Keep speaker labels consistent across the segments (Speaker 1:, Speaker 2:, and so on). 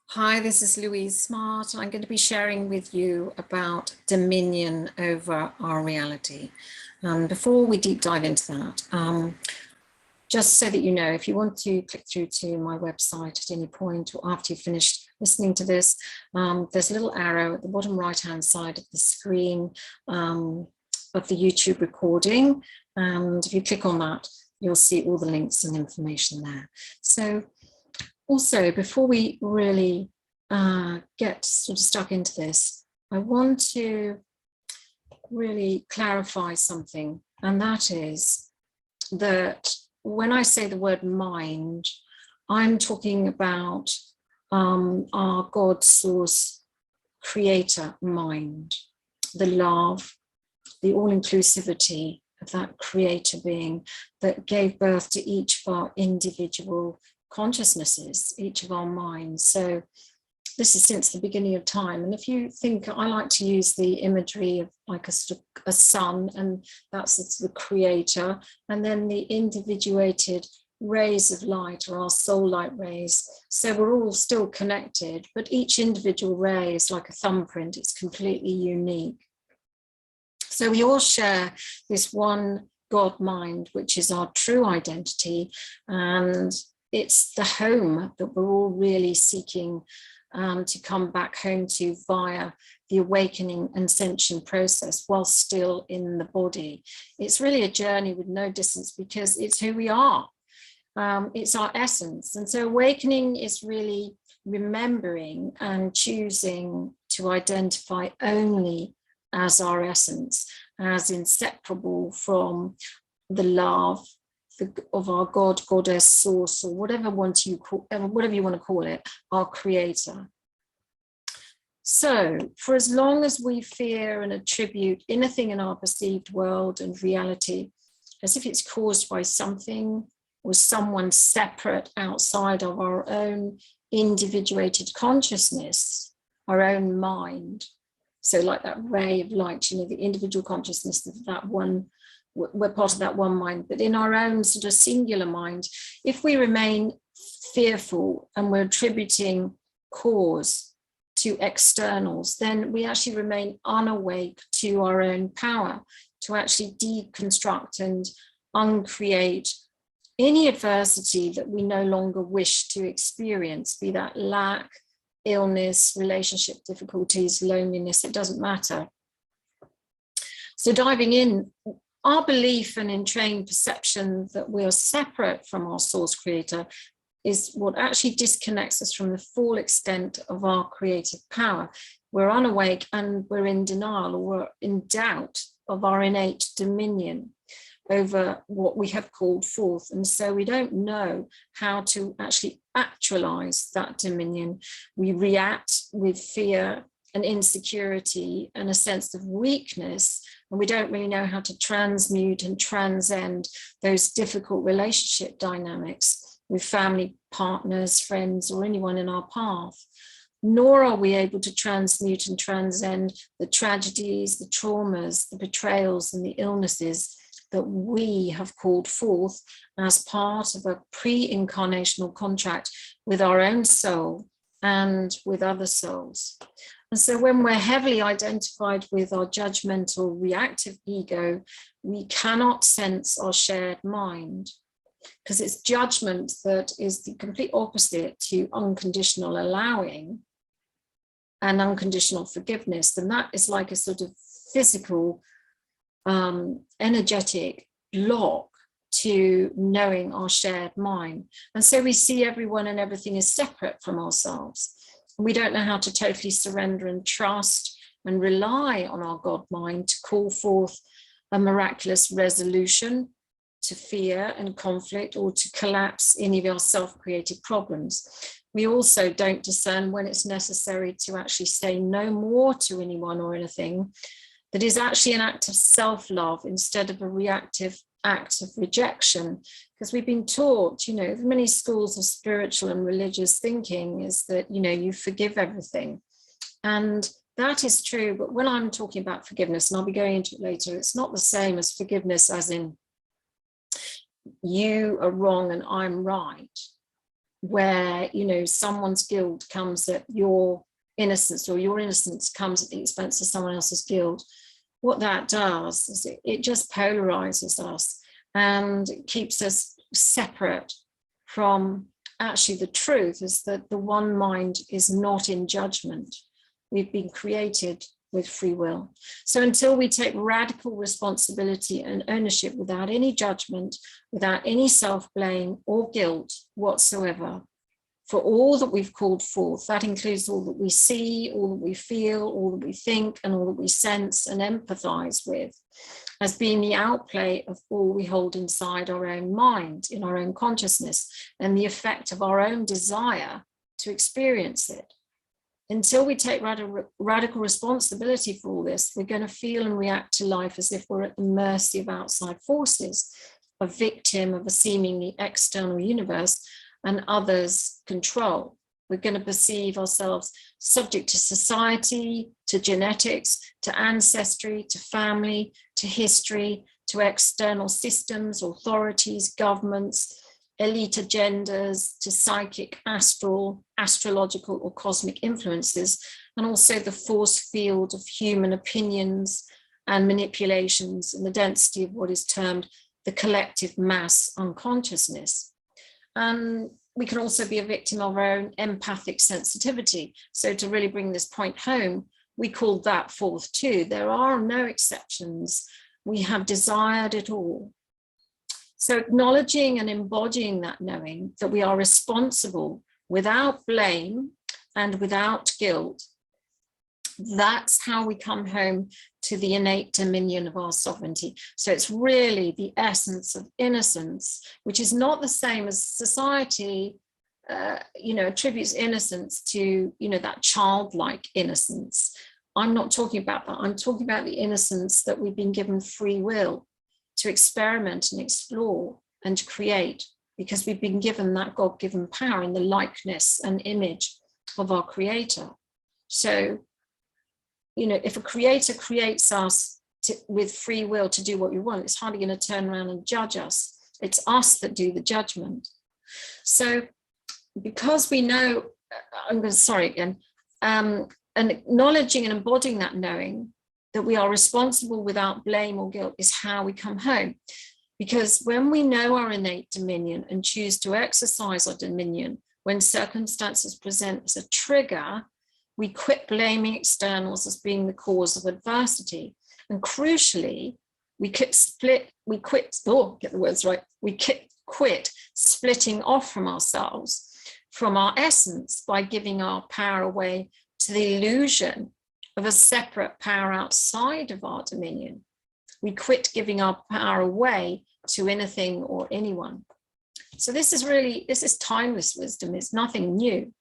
Speaker 1: Hi, this is Louise Smart. I'm going to be sharing with you about dominion over our reality. Before we deep dive into that, just so that you know, if you want to click through to my website at any point or after you've finished listening to this, there's a little arrow at the bottom right-hand side of the screen of the YouTube recording. And if you click on that, you'll see all the links and information there. So also, before we really get sort of stuck into this, I want to really clarify something, and that is that when I say the word mind, I'm talking about our God source creator mind, the love, the all-inclusivity of that creator being that gave birth to each of our individual consciousnesses, each of our minds. So this is since the beginning of time. And if you think, I like to use the imagery of like a sun, and that's the creator, and then the individuated rays of light, or our soul light rays. So we're all still connected, but each individual ray is like a thumbprint. It's completely unique. So we all share this one God mind, which is our true identity. And it's the home that we're all really seeking to come back home to via the awakening and ascension process while still in the body. It's really a journey with no distance because it's who we are. It's our essence. And so awakening is really remembering and choosing to identify only as our essence, as inseparable from the love of our God, goddess, source, or whatever you want to call it, our creator. So for as long as we fear and attribute anything in our perceived world and reality as if it's caused by something or someone separate outside of our own individuated consciousness, our own mind, so like that ray of light, the individual consciousness of that one, we're part of that one mind, but in our own sort of singular mind, if we remain fearful and we're attributing cause to externals, then we actually remain unawake to our own power to actually deconstruct and uncreate any adversity that we no longer wish to experience, be that lack, illness, relationship difficulties, loneliness, it doesn't matter. So diving in, our belief and entrained perception that we are separate from our source creator is what actually disconnects us from the full extent of our creative power. We're unawake and we're in denial, or we're in doubt of our innate dominion over what we have called forth. And so we don't know how to actually actualize that dominion. We react with fear and insecurity and a sense of weakness, and we don't really know how to transmute and transcend those difficult relationship dynamics with family partners, friends, or anyone in our path. Nor are we able to transmute and transcend the tragedies, the traumas, the betrayals, and the illnesses that we have called forth as part of a pre-incarnational contract with our own soul and with other souls. And so when we're heavily identified with our judgmental reactive ego, we cannot sense our shared mind, because it's judgment that is the complete opposite to unconditional allowing and unconditional forgiveness. And that is like a sort of physical, energetic block to knowing our shared mind. And so we see everyone and everything is separate from ourselves. We don't know how to totally surrender and trust and rely on our God mind to call forth a miraculous resolution to fear and conflict, or to collapse any of our self-created problems. We also don't discern when it's necessary to actually say no more to anyone or anything that is actually an act of self-love instead of a reactive act of rejection. Because we've been taught, many schools of spiritual and religious thinking is that, you forgive everything. And that is true. But when I'm talking about forgiveness, and I'll be going into it later, it's not the same as forgiveness as in you are wrong and I'm right. where, you know, someone's guilt comes at your innocence, or your innocence comes at the expense of someone else's guilt, what that does is it just polarizes us and keeps us separate from actually the truth is that the one mind is not in judgment. We've been created with free will. So until we take radical responsibility and ownership without any judgment, without any self-blame or guilt whatsoever, for all that we've called forth, that includes all that we see, all that we feel, all that we think, and all that we sense and empathize with, as being the outplay of all we hold inside our own mind, in our own consciousness, and the effect of our own desire to experience it. Until we take radical responsibility for all this, we're going to feel and react to life as if we're at the mercy of outside forces, a victim of a seemingly external universe and others' control. We're going to perceive ourselves subject to society, to genetics, to ancestry, to family, to history, to external systems, authorities, governments, elite agendas, to psychic, astral, astrological, or cosmic influences, and also the force field of human opinions and manipulations and the density of what is termed the collective mass unconsciousness. And we can also be a victim of our own empathic sensitivity. So to really bring this point home, we call that forth too. There are no exceptions. We have desired it all. So acknowledging and embodying that knowing that we are responsible without blame and without guilt, that's how we come home to the innate dominion of our sovereignty. So it's really the essence of innocence, which is not the same as society, attributes innocence to, that childlike innocence. I'm not talking about that. I'm talking about the innocence that we've been given free will to experiment and explore and to create, because we've been given that God-given power in the likeness and image of our Creator. So, if a creator creates us with free will to do what we want, it's hardly going to turn around and judge us. It's us that do the judgment. So because we know, and acknowledging and embodying that knowing that we are responsible without blame or guilt is how we come home. Because when we know our innate dominion and choose to exercise our dominion, when circumstances present as a trigger, we quit blaming externals as being the cause of adversity. And crucially, we quit splitting off from ourselves, from our essence, by giving our power away to the illusion of a separate power outside of our dominion. We quit giving our power away to anything or anyone. So this is timeless wisdom. It's nothing new.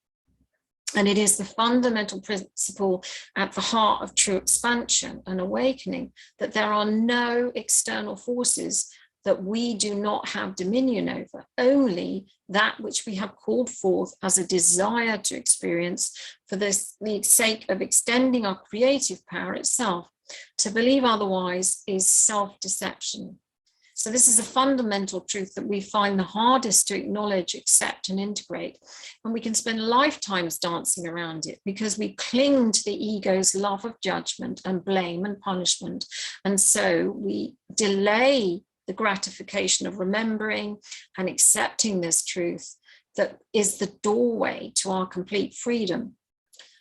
Speaker 1: And it is the fundamental principle at the heart of true expansion and awakening, that there are no external forces that we do not have dominion over, only that which we have called forth as a desire to experience for the sake of extending our creative power itself. To believe otherwise is self-deception. So this is a fundamental truth that we find the hardest to acknowledge, accept, and integrate. And we can spend lifetimes dancing around it because we cling to the ego's love of judgment and blame and punishment. And so we delay the gratification of remembering and accepting this truth that is the doorway to our complete freedom.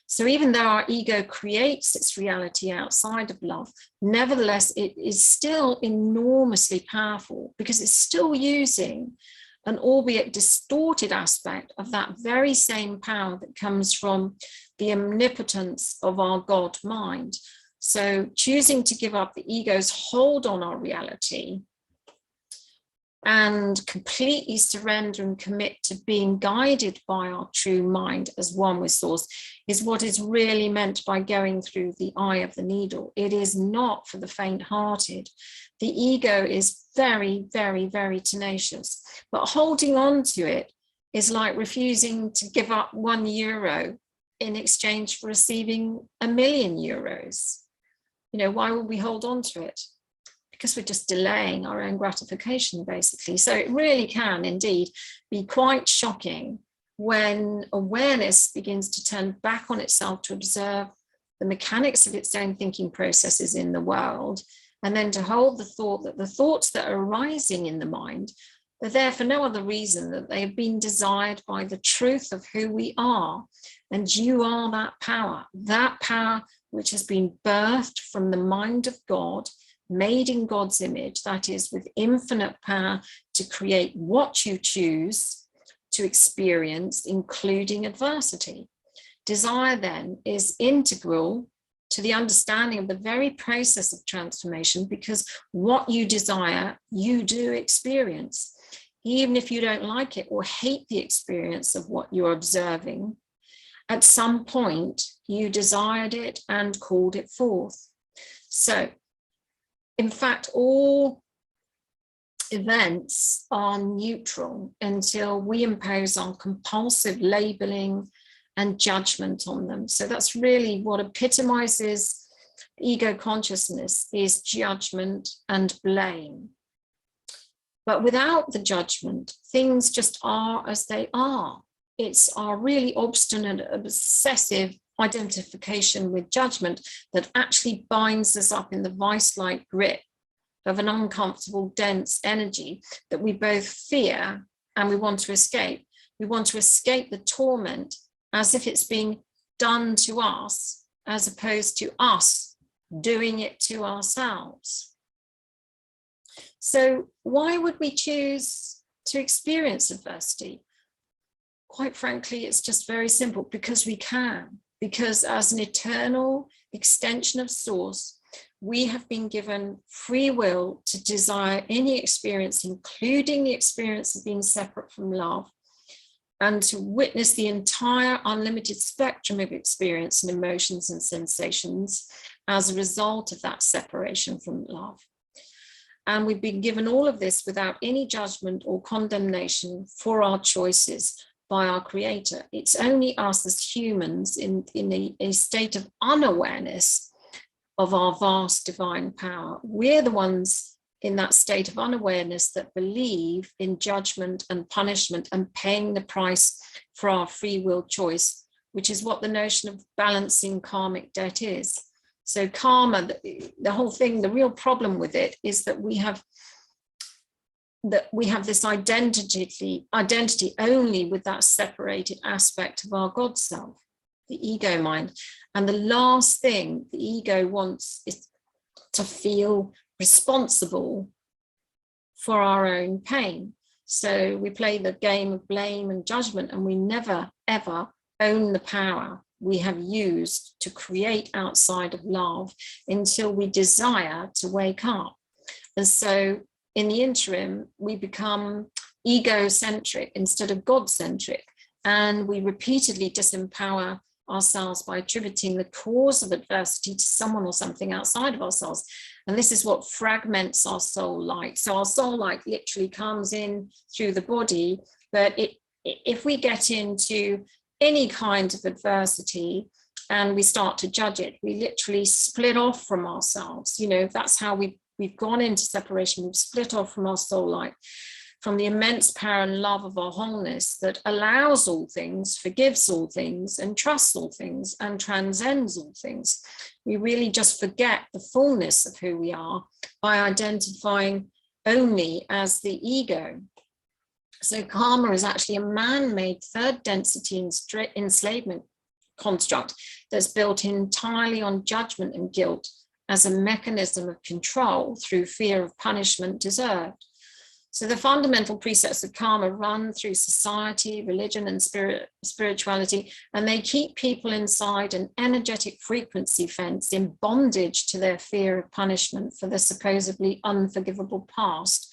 Speaker 1: So even though our ego creates its reality outside of love, nevertheless, it is still enormously powerful because it's still using an albeit distorted aspect of that very same power that comes from the omnipotence of our God mind. So choosing to give up the ego's hold on our reality and completely surrender and commit to being guided by our true mind as one with source is what is really meant by going through the eye of the needle. It is not for the faint-hearted. The ego is very, very, very tenacious, but holding on to it is like refusing to give up €1 in exchange for receiving €1,000,000. Why would we hold on to it? Because we're just delaying our own gratification, basically. So it really can indeed be quite shocking when awareness begins to turn back on itself to observe the mechanics of its own thinking processes in the world, and then to hold the thought that the thoughts that are arising in the mind are there for no other reason that they have been desired by the truth of who we are. And you are that power which has been birthed from the mind of God, made in God's image, that is, with infinite power to create what you choose to experience, including adversity. Desire then is integral to the understanding of the very process of transformation, because what you desire, you do experience. Even if you don't like it or hate the experience of what you're observing, at some point you desired it and called it forth. So, in fact, all events are neutral until we impose our compulsive labeling and judgment on them. So that's really what epitomizes ego consciousness, is judgment and blame. But without the judgment, things just are as they are. It's our really obstinate, obsessive identification with judgment that actually binds us up in the vice-like grip of an uncomfortable, dense energy that we both fear and we want to escape. We want to escape the torment as if it's being done to us, as opposed to us doing it to ourselves. So why would we choose to experience adversity? Quite frankly, it's just very simple, because we can. Because as an eternal extension of Source, we have been given free will to desire any experience, including the experience of being separate from love, and to witness the entire unlimited spectrum of experience and emotions and sensations as a result of that separation from love. And we've been given all of this without any judgment or condemnation for our choices by our Creator. It's only us as humans in a state of unawareness of our vast divine power. We're the ones in that state of unawareness that believe in judgment and punishment and paying the price for our free will choice, which is what the notion of balancing karmic debt is. So karma, the whole thing, the real problem with it is that we have this identity only with that separated aspect of our God self, the ego mind. And the last thing the ego wants is to feel responsible for our own pain. So we play the game of blame and judgment, and we never, ever own the power we have used to create outside of love until we desire to wake up. And so in the interim, we become egocentric instead of God-centric, and we repeatedly disempower ourselves by attributing the cause of adversity to someone or something outside of ourselves. And this is what fragments our soul light. So our soul light literally comes in through the body, but if we get into any kind of adversity and we start to judge it, we literally split off from ourselves. You know, that's how we've gone into separation. We've split off from our soul light, from the immense power and love of our wholeness that allows all things, forgives all things, and trusts all things, and transcends all things. We really just forget the fullness of who we are by identifying only as the ego. So karma is actually a man-made third density enslavement construct that's built entirely on judgment and guilt as a mechanism of control through fear of punishment deserved. So the fundamental precepts of karma run through society, religion, and spirituality, and they keep people inside an energetic frequency fence in bondage to their fear of punishment for the supposedly unforgivable past,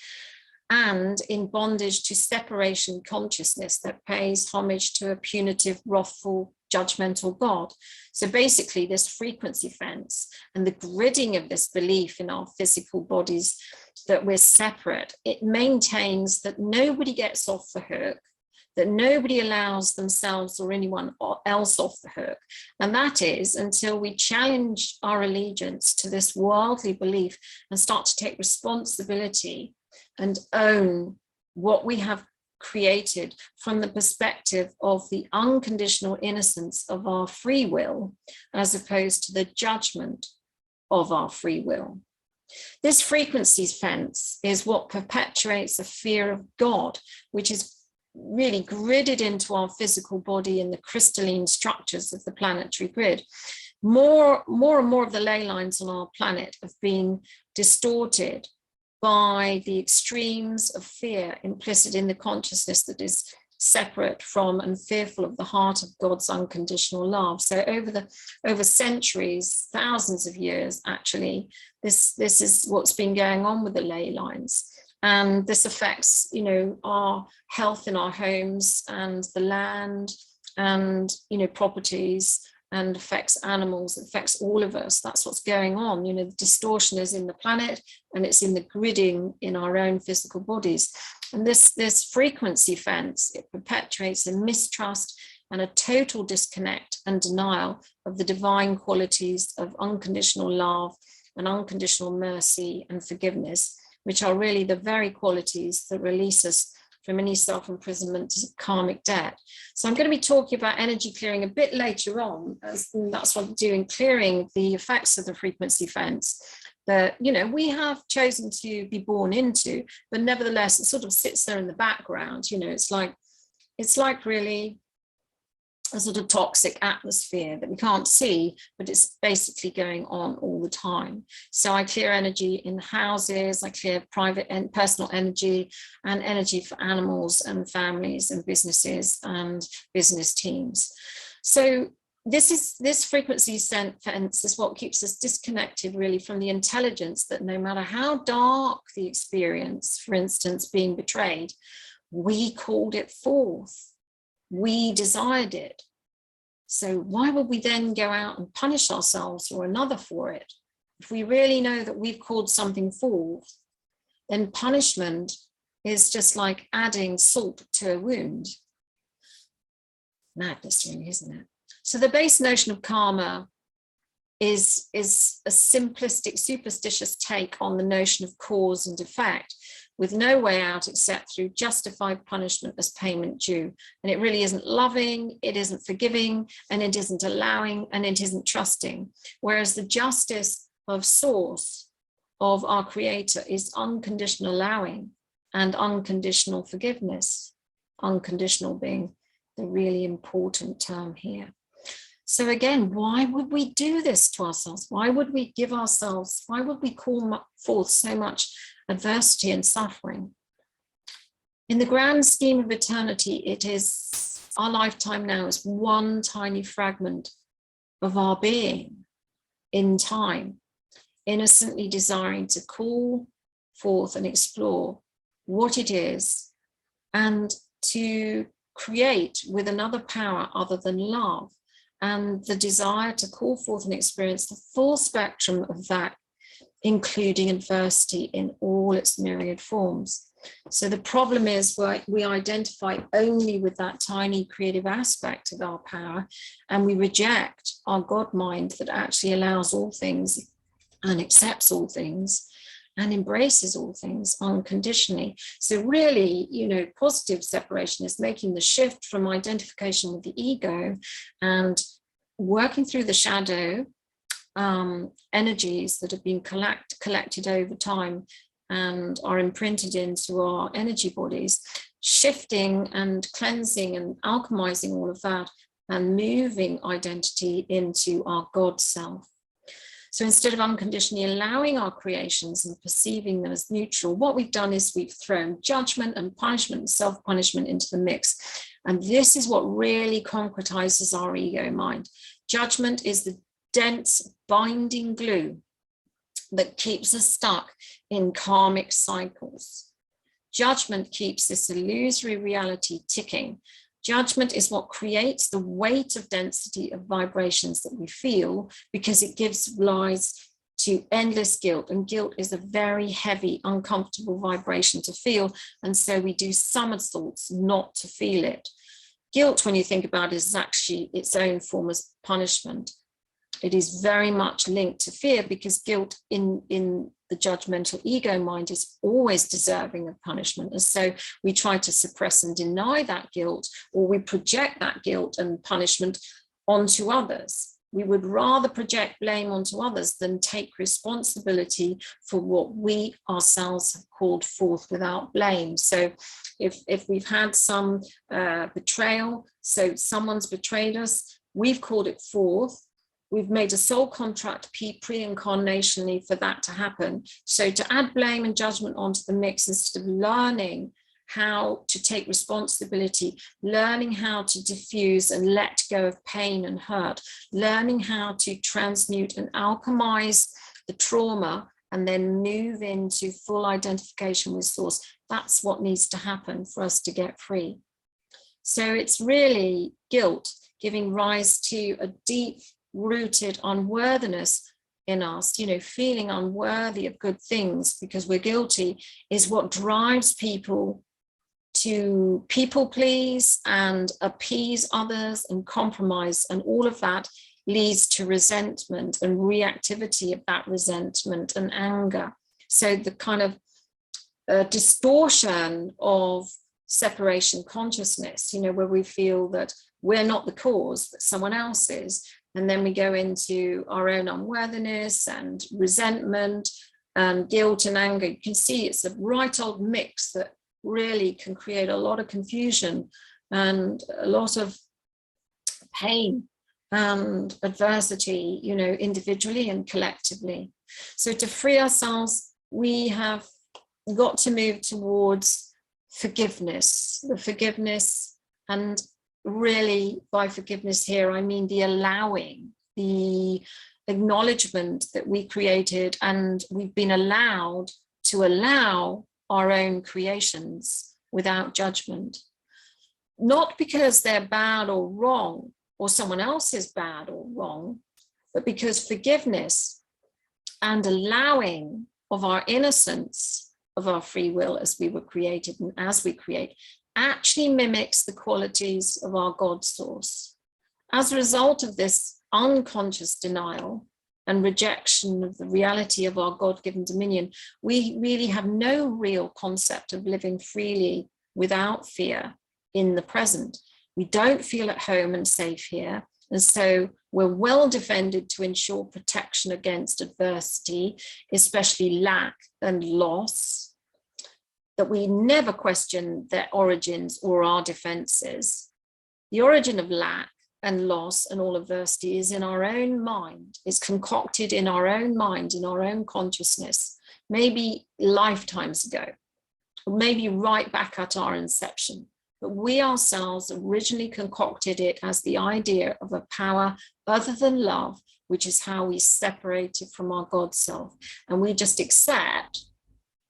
Speaker 1: and in bondage to separation consciousness that pays homage to a punitive, wrathful, judgmental God. So basically this frequency fence and the gridding of this belief in our physical bodies that we're separate, it maintains that nobody gets off the hook, that nobody allows themselves or anyone else off the hook. And that is until we challenge our allegiance to this worldly belief and start to take responsibility and own what we have created from the perspective of the unconditional innocence of our free will, as opposed to the judgment of our free will. This frequency fence is what perpetuates a fear of God, which is really gridded into our physical body in the crystalline structures of the planetary grid. More and more of the ley lines on our planet have been distorted by the extremes of fear implicit in the consciousness that is separate from and fearful of the heart of God's unconditional love. So over centuries, thousands of years, actually, this is what's been going on with the ley lines. And this affects, you know, our health in our homes and the land and, you know, properties, and affects animals, it affects all of us. That's what's going on. You know, the distortion is in the planet and it's in the gridding in our own physical bodies. And this frequency fence, it perpetuates a mistrust and a total disconnect and denial of the divine qualities of unconditional love and unconditional mercy and forgiveness, which are really the very qualities that release us from any self-imprisonment to karmic debt. So I'm going to be talking about energy clearing a bit later on, as that's what I'm doing, clearing the effects of the frequency fence that, you know, we have chosen to be born into, but nevertheless, it sort of sits there in the background. You know, it's like really a sort of toxic atmosphere that we can't see, but it's basically going on all the time. So I clear energy in houses, I clear private and personal energy, and energy for animals and families and businesses and business teams. So this frequency fence is what keeps us disconnected really from the intelligence that no matter how dark the experience, for instance, being betrayed, we called it forth. We desired it. So why would we then go out and punish ourselves or another for it? If we really know that we've called something forth, then punishment is just like adding salt to a wound. Madness, really, isn't it? So the base notion of karma is a simplistic, superstitious take on the notion of cause and effect, with no way out except through justified punishment as payment due. And it really isn't loving, it isn't forgiving, and it isn't allowing, and it isn't trusting. Whereas the justice of source of our creator is unconditional allowing and unconditional forgiveness, unconditional being the really important term here. So again, why would we do this to ourselves? Why would we give ourselves, why would we call forth so much adversity and suffering? In the grand scheme of eternity, it is our lifetime now is one tiny fragment of our being in time, innocently desiring to call forth and explore what it is and to create with another power other than love, and the desire to call forth and experience the full spectrum of that, including adversity in all its myriad forms. So the problem is we identify only with that tiny creative aspect of our power, and we reject our God mind that actually allows all things and accepts all things and embraces all things unconditionally. So really, you know, positive separation is making the shift from identification with the ego and working through the shadow energies that have been collected over time and are imprinted into our energy bodies, shifting and cleansing and alchemizing all of that and moving identity into our God self. So instead of unconditionally allowing our creations and perceiving them as neutral, what we've done is we've thrown judgment and punishment and self-punishment into the mix. And this is what really concretizes our ego mind. Judgment is the dense binding glue that keeps us stuck in karmic cycles. Judgment keeps this illusory reality ticking. Judgment is what creates the weight of density of vibrations that we feel, because it gives rise to endless guilt. And guilt is a very heavy, uncomfortable vibration to feel. And so we do somersaults not to feel it. Guilt, when you think about it, is actually its own form of punishment. It is very much linked to fear, because guilt in the judgmental ego mind is always deserving of punishment. And so we try to suppress and deny that guilt, or we project that guilt and punishment onto others. We would rather project blame onto others than take responsibility for what we ourselves have called forth without blame. So if we've had some betrayal, so someone's betrayed us, we've called it forth. We've made a soul contract pre-incarnationally for that to happen. So to add blame and judgment onto the mix instead of learning how to take responsibility, learning how to diffuse and let go of pain and hurt, learning how to transmute and alchemize the trauma and then move into full identification with source. That's what needs to happen for us to get free. So it's really guilt giving rise to a deep-rooted unworthiness in us, feeling unworthy of good things because we're guilty, is what drives people to people please and appease others and compromise, and all of that leads to resentment and reactivity of that resentment and anger. So the kind of distortion of separation consciousness, where we feel that we're not the cause, that someone else is, and then we go into our own unworthiness and resentment and guilt and anger. You can see it's a right old mix that really can create a lot of confusion and a lot of pain and adversity, individually and collectively. So to free ourselves, we have got to move towards forgiveness, and really by forgiveness here, I mean the allowing, the acknowledgement that we created and we've been allowed to allow our own creations without judgment, not because they're bad or wrong or someone else is bad or wrong, but because forgiveness and allowing of our innocence of our free will as we were created and as we create actually mimics the qualities of our God source. As a result of this unconscious denial and rejection of the reality of our God-given dominion, we really have no real concept of living freely without fear in the present. We don't feel at home and safe here. And so we're well defended to ensure protection against adversity, especially lack and loss, that we never question their origins or our defenses. The origin of lack and loss and all adversity is in our own mind. It's concocted in our own mind, in our own consciousness, maybe lifetimes ago, or maybe right back at our inception. But we ourselves originally concocted it as the idea of a power other than love, which is how we separated from our God self. And we just accept,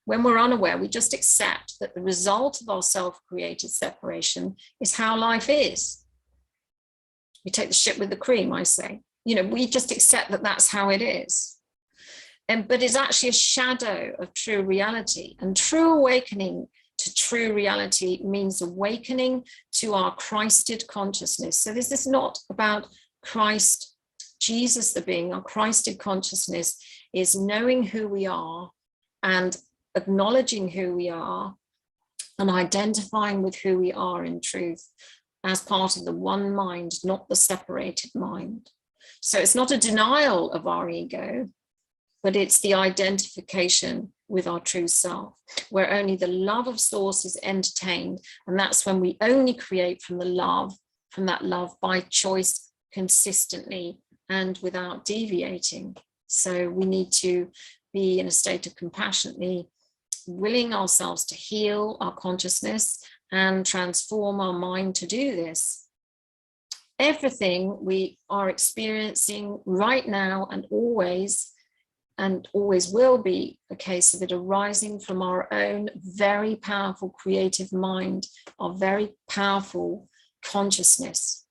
Speaker 1: when we're unaware, we just accept that the result of our self-created separation is how life is. We take the shit with the cream, I say. We just accept that that's how it is. But it's actually a shadow of true reality. And true awakening to true reality means awakening to our Christed consciousness. So this is not about Christ, Jesus, the being. Our Christed consciousness is knowing who we are and acknowledging who we are and identifying with who we are in truth as part of the one mind, not the separated mind. So it's not a denial of our ego, but it's the identification with our true self, where only the love of source is entertained. And that's when we only create from that love by choice, consistently and without deviating. So we need to be in a state of compassionately willing ourselves to heal our consciousness and transform our mind to do this. Everything we are experiencing right now and always will be a case of it arising from our own very powerful creative mind, our very powerful consciousness.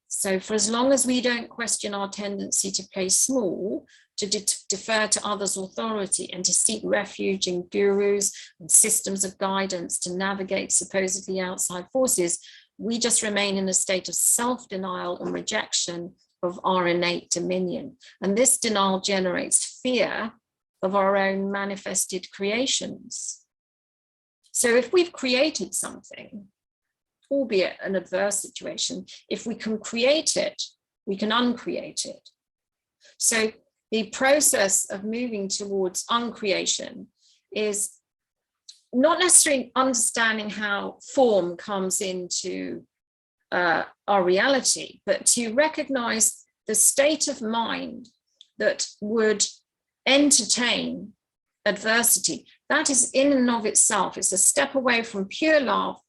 Speaker 1: So for as long as we don't question our tendency to play small, to defer to others' authority and to seek refuge in gurus and systems of guidance to navigate supposedly outside forces, we just remain in a state of self-denial and rejection of our innate dominion. And this denial generates fear of our own manifested creations. So if we've created something, albeit an adverse situation, if we can create it, we can uncreate it. So the process of moving towards uncreation is not necessarily understanding how form comes into our reality, but to recognize the state of mind that would entertain adversity. That is in and of itself, it's a step away from pure love.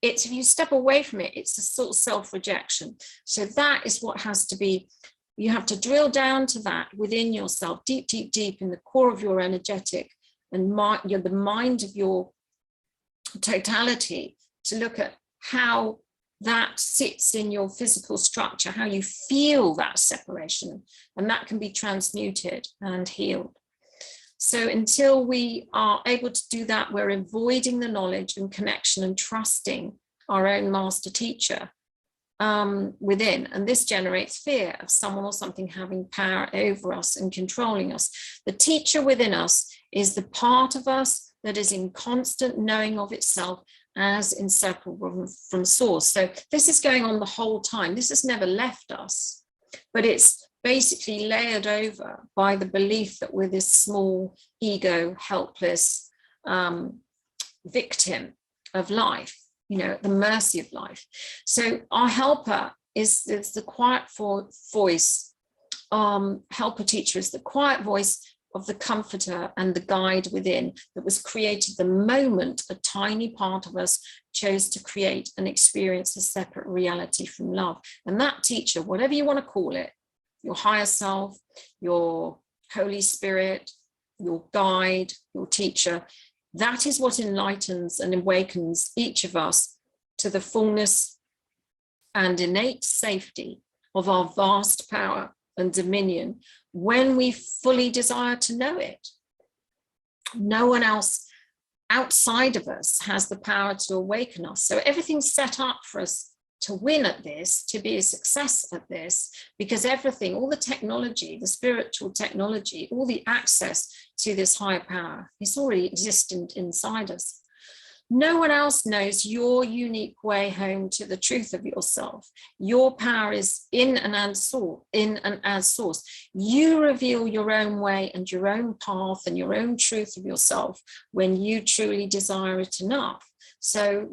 Speaker 1: If you step away from it, it's a sort of self-rejection. So that is what has to be, you have to drill down to that within yourself, deep, deep, deep in the core of your energetic and the mind of your totality, to look at how that sits in your physical structure, how you feel that separation, and that can be transmuted and healed. So until we are able to do that, we're avoiding the knowledge and connection and trusting our own master teacher within. And this generates fear of someone or something having power over us and controlling us. The teacher within us is the part of us that is in constant knowing of itself as inseparable from source. So this is going on the whole time. This has never left us, but it's basically layered over by the belief that we're this small ego, helpless victim of life, at the mercy of life. So our helper is the quiet voice, helper teacher is the quiet voice of the comforter and the guide within that was created the moment a tiny part of us chose to create and experience a separate reality from love. And that teacher, whatever you want to call it, your higher self, your Holy Spirit, your guide, your teacher, that is what enlightens and awakens each of us to the fullness and innate safety of our vast power and dominion when we fully desire to know it. No one else outside of us has the power to awaken us. So everything's set up for us to win at this, to be a success at this, because everything, all the technology, the spiritual technology, all the access to this higher power is already existent inside us. No one else knows your unique way home to the truth of yourself. Your power is in and as source. You reveal your own way and your own path and your own truth of yourself when you truly desire it enough. So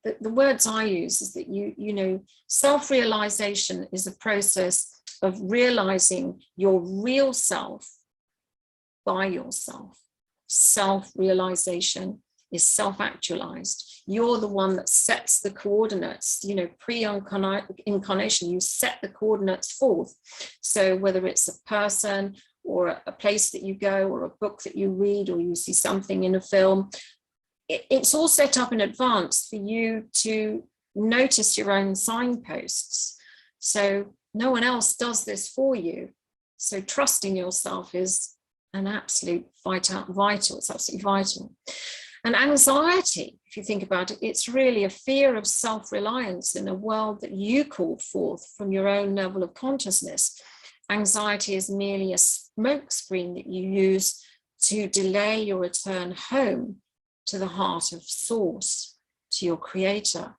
Speaker 1: the words I use is that self-realization is a process of realizing your real self by yourself. Self-realization is self-actualized. You're the one that sets the coordinates, pre-incarnation, you set the coordinates forth. So whether it's a person or a place that you go or a book that you read or you see something in a film, it's all set up in advance for you to notice your own signposts. So no one else does this for you. So trusting yourself is an absolute vital, it's absolutely vital. And anxiety, if you think about it, it's really a fear of self-reliance in a world that you called forth from your own level of consciousness. Anxiety is merely a smokescreen that you use to delay your return home to the heart of source, to your creator.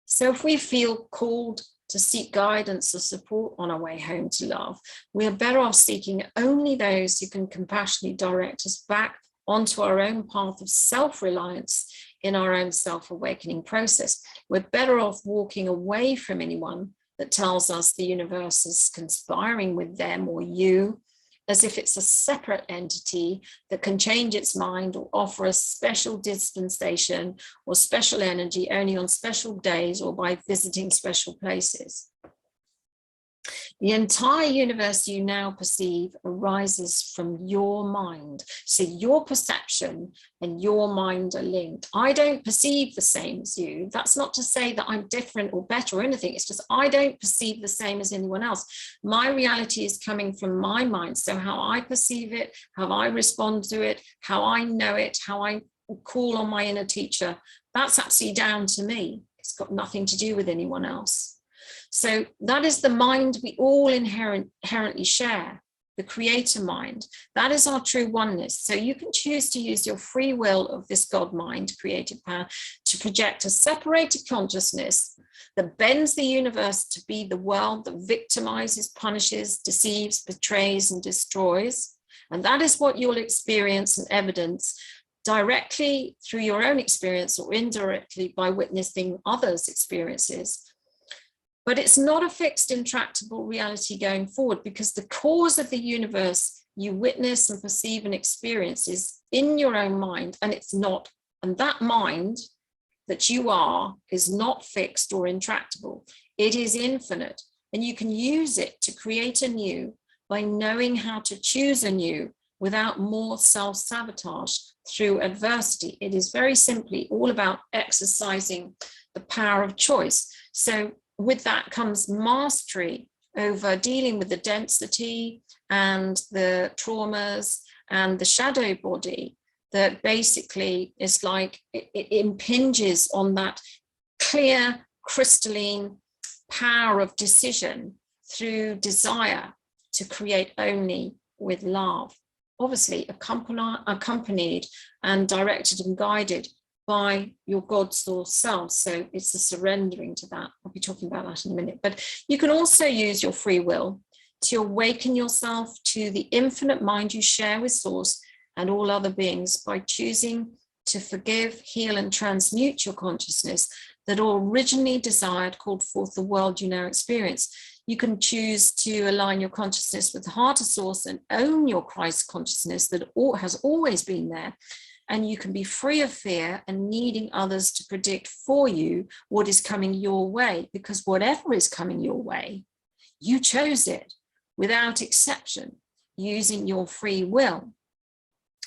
Speaker 1: So if we feel called to seek guidance or support on our way home to love, we are better off seeking only those who can compassionately direct us back onto our own path of self-reliance in our own self-awakening process. We're better off walking away from anyone that tells us the universe is conspiring with them or you, as if it's a separate entity that can change its mind or offer us special dispensation or special energy only on special days or by visiting special places. The entire universe you now perceive arises from your mind. So your perception and your mind are linked. I don't perceive the same as you. That's not to say that I'm different or better or anything. It's just I don't perceive the same as anyone else. My reality is coming from my mind. So how I perceive it, how I respond to it, how I know it, how I call on my inner teacher, that's absolutely down to me. It's got nothing to do with anyone else. So that is the mind we all inherently share, the creator mind. That is our true oneness. So you can choose to use your free will of this God mind, creative power, to project a separated consciousness that bends the universe to be the world that victimizes, punishes, deceives, betrays, and destroys. And that is what you'll experience and evidence directly through your own experience or indirectly by witnessing others' experiences. But it's not a fixed, intractable reality going forward, because the cause of the universe you witness and perceive and experience is in your own mind, and it's not. And that mind that you are is not fixed or intractable. It is infinite, and you can use it to create anew by knowing how to choose anew without more self-sabotage through adversity. It is very simply all about exercising the power of choice. So with that comes mastery over dealing with the density and the traumas and the shadow body that basically is like it impinges on that clear, crystalline power of decision through desire to create only with love. Obviously accompanied and directed and guided by your God source self. So it's a surrendering to that. I'll be talking about that in a minute. But you can also use your free will to awaken yourself to the infinite mind you share with source and all other beings by choosing to forgive, heal, and transmute your consciousness that originally desired called forth the world you now experience. You can choose to align your consciousness with the heart of source and own your Christ consciousness that has always been there. And you can be free of fear and needing others to predict for you what is coming your way, because whatever is coming your way, you chose it without exception, using your free will,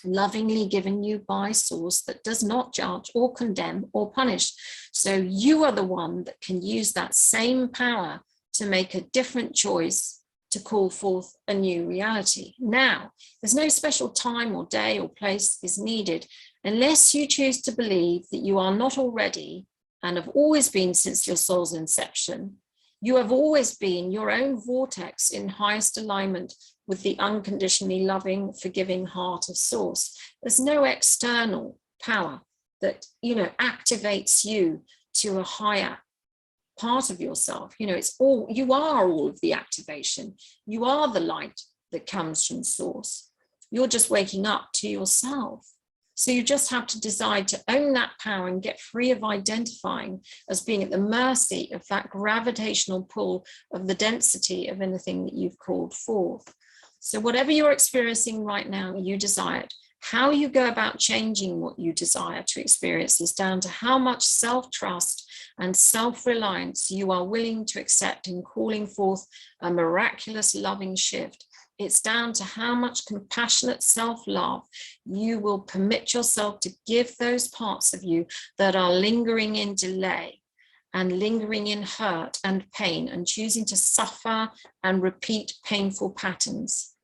Speaker 1: lovingly given you by source that does not judge or condemn or punish. So you are the one that can use that same power to make a different choice to call forth a new reality. Now, there's no special time or day or place is needed unless you choose to believe that you are not already and have always been since your soul's inception. You have always been your own vortex in highest alignment with the unconditionally loving, forgiving heart of source. There's no external power that, activates you to a higher part of yourself. It's all, you are all of the activation. You are the light that comes from source. You're just waking up to yourself. So you just have to decide to own that power and get free of identifying as being at the mercy of that gravitational pull of the density of anything that you've called forth. So whatever you're experiencing right now, you desire it. How you go about changing what you desire to experience is down to how much self-trust and self-reliance you are willing to accept in calling forth a miraculous loving shift. It's down to how much compassionate self-love you will permit yourself to give those parts of you that are lingering in delay and lingering in hurt and pain and choosing to suffer and repeat painful patterns.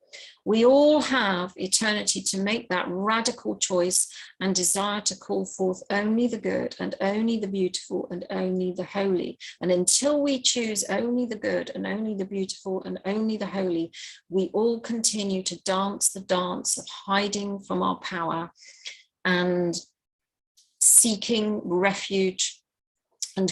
Speaker 1: We all have eternity to make that radical choice and desire to call forth only the good and only the beautiful and only the holy. And until we choose only the good and only the beautiful and only the holy, we all continue to dance the dance of hiding from our power and seeking refuge and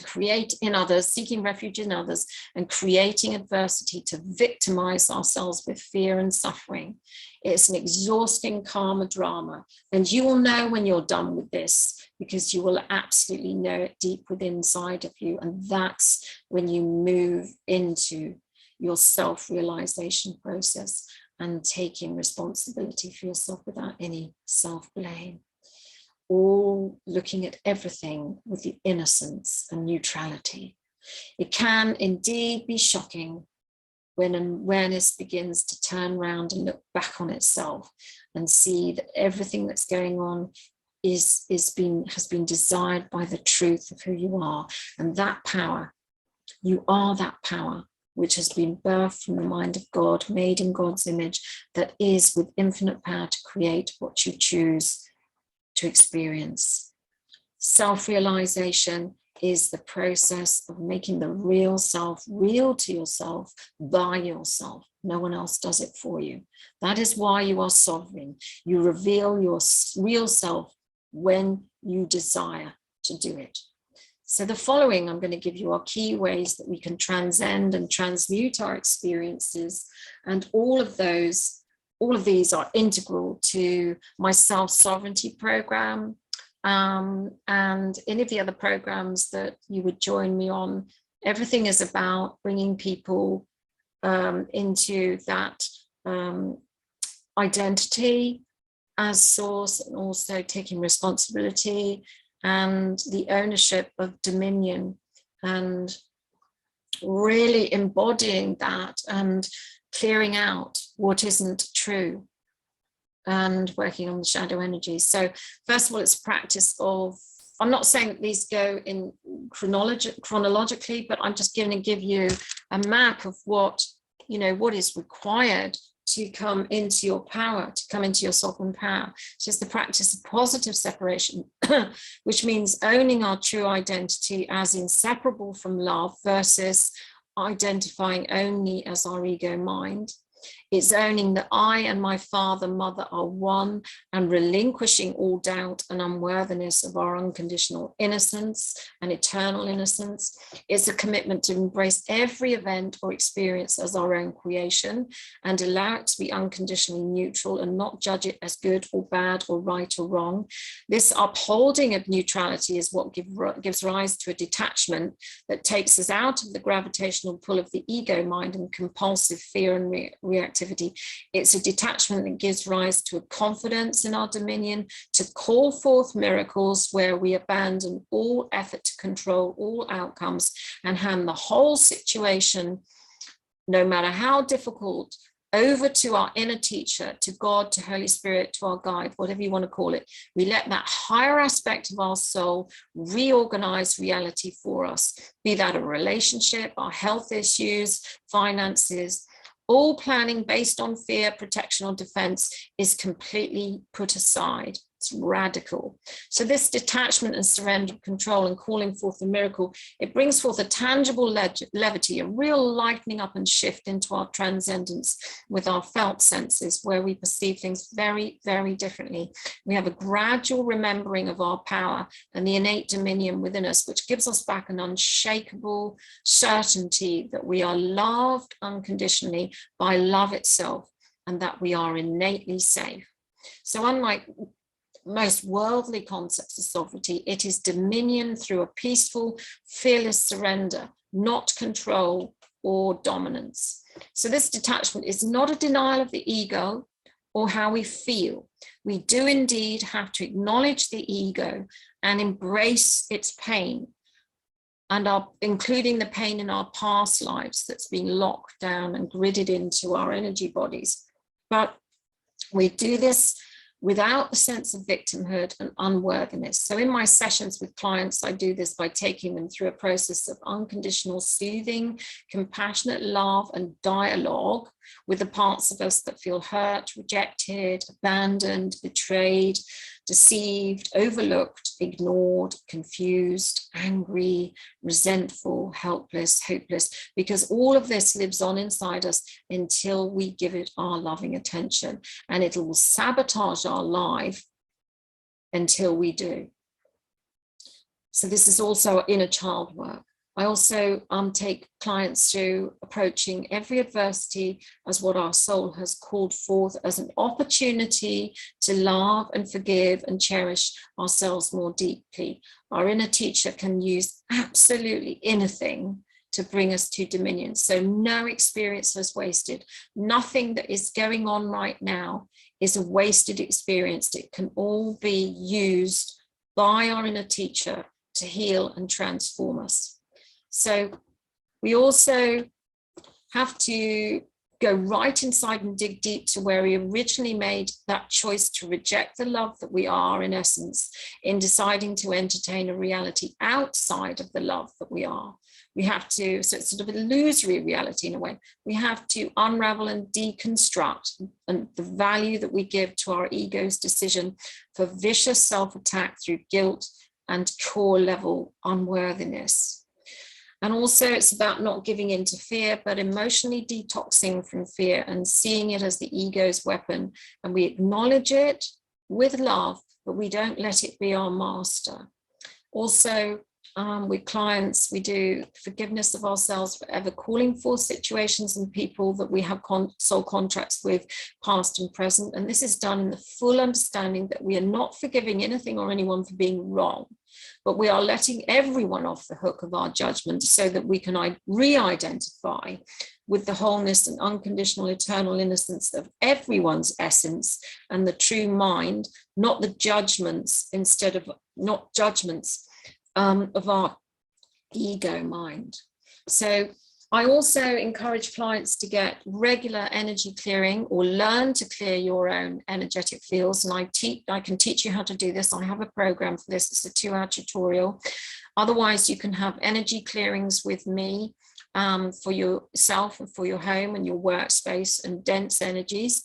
Speaker 1: seeking refuge in others and creating adversity to victimize ourselves with fear and suffering. It's an exhausting karma drama. And you will know when you're done with this, because you will absolutely know it deep within inside of you. And that's when you move into your self-realization process and taking responsibility for yourself without any self-blame. All looking at everything with the innocence and neutrality. It can indeed be shocking when awareness begins to turn around and look back on itself and see that everything that's going on has been desired by the truth of who you are. And that power, you are that power which has been birthed from the mind of God, made in God's image, that is with infinite power to create what you choose to experience. Self-realization is the process of making the real self real to yourself by yourself. No one else does it for you. That is why you are sovereign. You reveal your real self when you desire to do it. So the following, I'm going to give you our key ways that we can transcend and transmute our experiences. And all of these are integral to my self-sovereignty program. And any of the other programs that you would join me on. Everything is about bringing people into that identity as source, and also taking responsibility and the ownership of dominion, and really embodying that and clearing out what isn't true and working on the shadow energy. So first of all, it's practice of, I'm not saying that these go in chronologically, but I'm just going to give you a map of what is required to come into your power, to come into your sovereign power. It's just the practice of positive separation, which means owning our true identity as inseparable from love versus identifying only as our ego mind. It's owning that I and my father, mother are one, and relinquishing all doubt and unworthiness of our unconditional innocence and eternal innocence. It's a commitment to embrace every event or experience as our own creation and allow it to be unconditionally neutral and not judge it as good or bad or right or wrong. This upholding of neutrality is what gives rise to a detachment that takes us out of the gravitational pull of the ego mind and compulsive fear and reactivity. It's a detachment that gives rise to a confidence in our dominion, to call forth miracles where we abandon all effort to control all outcomes and hand the whole situation, no matter how difficult, over to our inner teacher, to God, to Holy Spirit, to our guide, whatever you want to call it. We let that higher aspect of our soul reorganize reality for us, be that a relationship, our health issues, finances. All planning based on fear, protection, or defense is completely put aside. It's radical. So this detachment and surrender of control and calling forth the miracle, it brings forth a tangible levity, a real lightening up and shift into our transcendence with our felt senses, where we perceive things very, very differently. We have a gradual remembering of our power and the innate dominion within us, which gives us back an unshakable certainty that we are loved unconditionally by love itself and that we are innately safe. So unlike most worldly concepts of sovereignty, it is dominion through a peaceful, fearless surrender, not control or dominance. So this detachment is not a denial of the ego or how we feel. We do indeed have to acknowledge the ego and embrace its pain, and including the pain in our past lives that's been locked down and gridded into our energy bodies. But we do this without the sense of victimhood and unworthiness. So in my sessions with clients, I do this by taking them through a process of unconditional soothing, compassionate love and dialogue with the parts of us that feel hurt, rejected, abandoned, betrayed, deceived, overlooked, ignored, confused, angry, resentful, helpless, hopeless, because all of this lives on inside us until we give it our loving attention, and it will sabotage our life until we do. So this is also inner child work. I also take clients through approaching every adversity as what our soul has called forth as an opportunity to love and forgive and cherish ourselves more deeply. Our inner teacher can use absolutely anything to bring us to dominion. So no experience was wasted. Nothing that is going on right now is a wasted experience. It can all be used by our inner teacher to heal and transform us. So we also have to go right inside and dig deep to where we originally made that choice to reject the love that we are in essence, in deciding to entertain a reality outside of the love that we are. We have to, so it's sort of an illusory reality in a way. We have to unravel and deconstruct and the value that we give to our ego's decision for vicious self-attack through guilt, and core level unworthiness. And also it's about not giving in to fear, but emotionally detoxing from fear and seeing it as the ego's weapon. And we acknowledge it with love, but we don't let it be our master. Also, with clients, we do forgiveness of ourselves for ever calling for situations and people that we have soul contracts with, past and present. And this is done in the full understanding that we are not forgiving anything or anyone for being wrong, but we are letting everyone off the hook of our judgment so that we can re-identify with the wholeness and unconditional eternal innocence of everyone's essence and the true mind, not the judgments of our ego mind. So I also encourage clients to get regular energy clearing or learn to clear your own energetic fields. And I can teach you how to do this. I have a program for this. It's a 2-hour tutorial. Otherwise, you can have energy clearings with me for yourself and for your home and your workspace and dense energies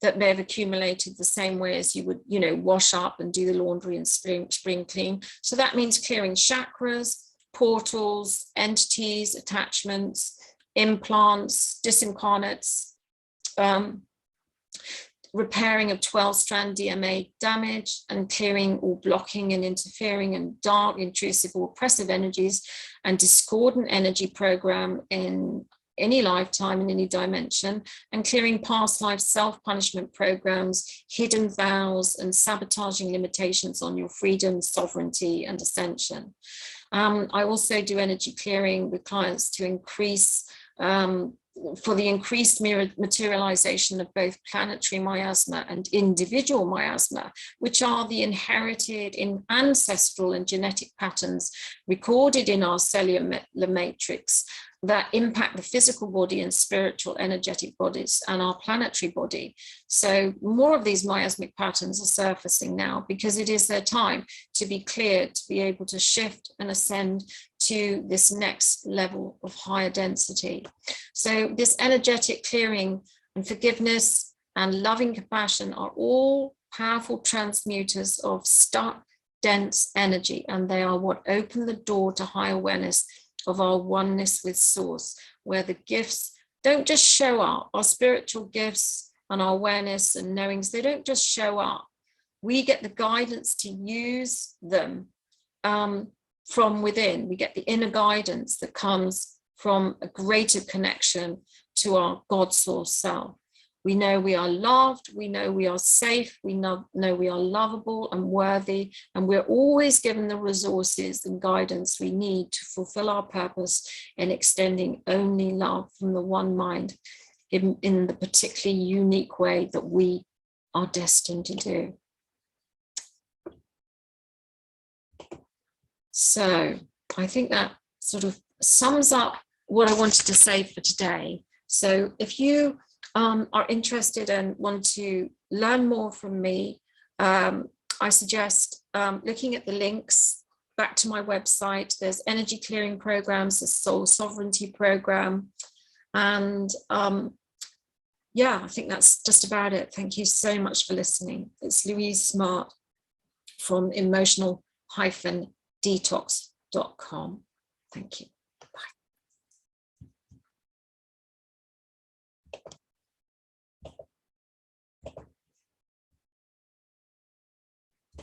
Speaker 1: that may have accumulated the same way as you would, wash up and do the laundry and spring clean. So that means clearing chakras, portals, entities, attachments, implants, disincarnates, repairing of 12-strand DMA damage, and clearing all blocking and interfering and dark, intrusive, or oppressive energies and discordant energy program in any lifetime, in any dimension, and clearing past life self-punishment programs, hidden vows, and sabotaging limitations on your freedom, sovereignty, and ascension. I also do energy clearing with clients to increase, for the increased materialization of both planetary miasma and individual miasma, which are the inherited in ancestral and genetic patterns recorded in our cellular matrix that impact the physical body and spiritual energetic bodies and our planetary body. So more of these miasmic patterns are surfacing now because it is their time to be cleared, to be able to shift and ascend to this next level of higher density. So this energetic clearing and forgiveness and loving compassion are all powerful transmuters of stuck, dense energy, and they are what open the door to high awareness of our oneness with Source, where the gifts don't just show up, our spiritual gifts and our awareness and knowings, they don't just show up. We get the guidance to use them from within. We get the inner guidance that comes from a greater connection to our God Source self. We know we are loved, we know we are safe, we know we are lovable and worthy, and we're always given the resources and guidance we need to fulfill our purpose in extending only love from the one mind in the particularly unique way that we are destined to do. So I think that sort of sums up what I wanted to say for today. So if you are interested and want to learn more from me, I suggest looking at the links back to my website. There's energy clearing programs, the soul sovereignty program. And yeah, I think that's just about it. Thank you so much for listening. It's Louise Smart from emotional-detox.com. Thank you.